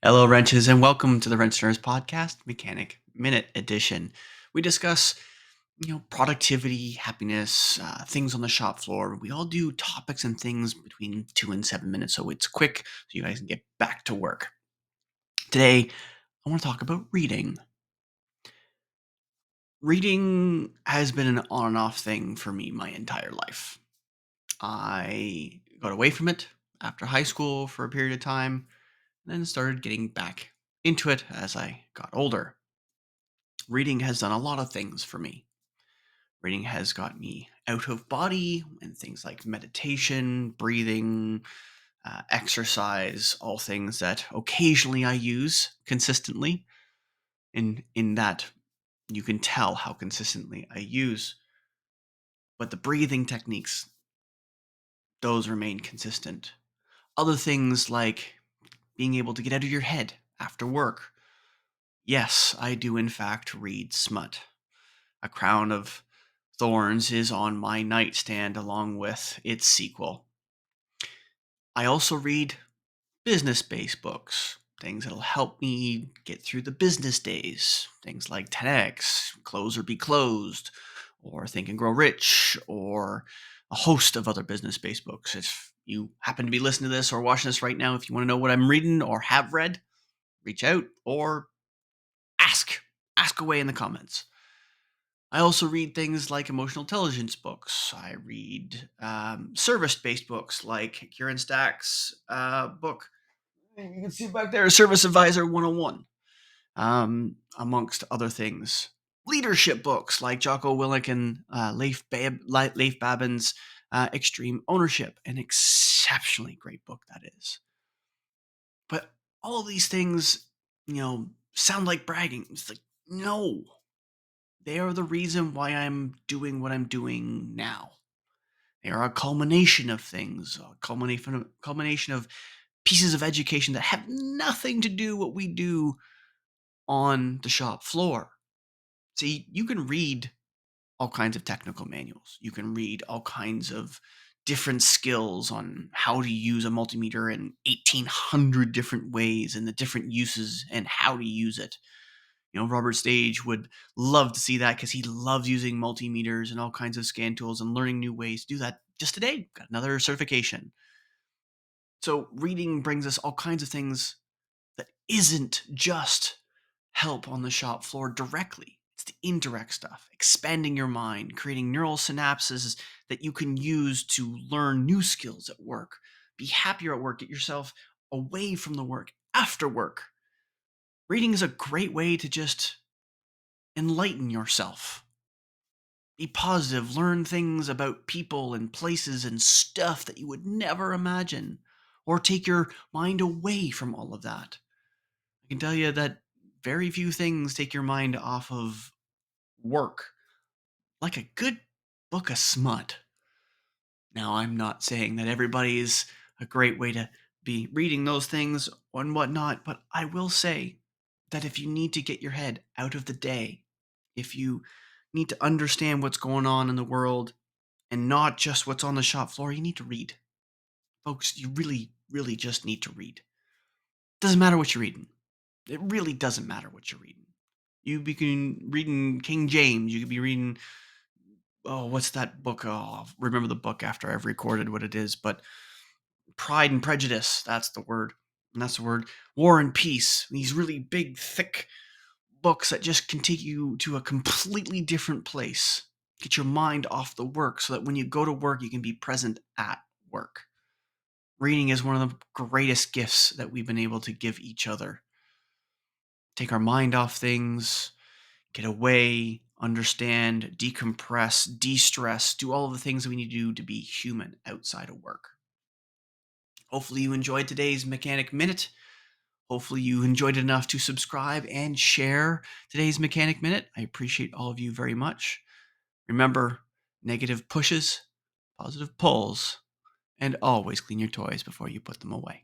Hello, wrenches, and welcome to the Wrench Nerds Podcast, Mechanic Minute Edition. We discuss, productivity, happiness, things on the shop floor. We all do topics and things between 2 and 7 minutes, so it's quick, so you guys can get back to work. Today, I want to talk about reading. Reading has been an on and off thing for me my entire life. I got away from it after high school for a period of time, and then started getting back into it as I got older. Reading has done a lot of things for me. Reading has got me out of body and things like meditation, breathing, exercise, all things that occasionally I use consistently. In that you can tell how consistently I use. But the breathing techniques, those remain consistent. Other things like being able to get out of your head after work. Yes, I do in fact read smut. A Crown of Thorns is on my nightstand along with its sequel. I also read business-based books, things that'll help me get through the business days, things like 10x, Close or Be Closed, or Think and Grow Rich, or a host of other business-based books. If you happen to be listening to this or watching this right now, if you want to know what I'm reading or have read, reach out or ask. Ask away in the comments. I also read things like emotional intelligence books. I read service-based books like Kieran Stack's book. You can see it back there, Service Advisor 101, amongst other things. Leadership books like Jocko Willink and Leif Babin's Extreme Ownership, an exceptionally great book that is. But all these things, sound like bragging. It's like, no, they are the reason why I'm doing what I'm doing now. They are a culmination of things, a culmination of pieces of education that have nothing to do what we do on the shop floor. See, you can read all kinds of technical manuals. You can read all kinds of different skills on how to use a multimeter in 1,800 different ways and the different uses and how to use it. Robert Stage would love to see that because he loves using multimeters and all kinds of scan tools and learning new ways to do that. Just today, got another certification. So reading brings us all kinds of things that isn't just help on the shop floor directly. It's the indirect stuff, expanding your mind, creating neural synapses that you can use to learn new skills at work, be happier at work, get yourself away from the work after work. Reading is a great way to just enlighten yourself. Be positive, learn things about people and places and stuff that you would never imagine, or take your mind away from all of that. I can tell you that very few things take your mind off of work like a good book of smut. Now, I'm not saying that everybody is a great way to be reading those things and whatnot, but I will say that if you need to get your head out of the day, if you need to understand what's going on in the world and not just what's on the shop floor, you need to read. Folks, you really, really just need to read. Doesn't matter what you're reading. It really doesn't matter what you're reading. You be reading King James. You could be reading, oh, what's that book? Oh, I'll remember the book after I've recorded what it is. But Pride and Prejudice, that's the word. And that's the word. War and Peace. These really big, thick books that just can take you to a completely different place. Get your mind off the work so that when you go to work, you can be present at work. Reading is one of the greatest gifts that we've been able to give each other. Take our mind off things, get away, understand, decompress, de-stress, do all of the things that we need to do to be human outside of work. Hopefully you enjoyed today's Mechanic Minute. Hopefully you enjoyed it enough to subscribe and share today's Mechanic Minute. I appreciate all of you very much. Remember, negative pushes, positive pulls, and always clean your toys before you put them away.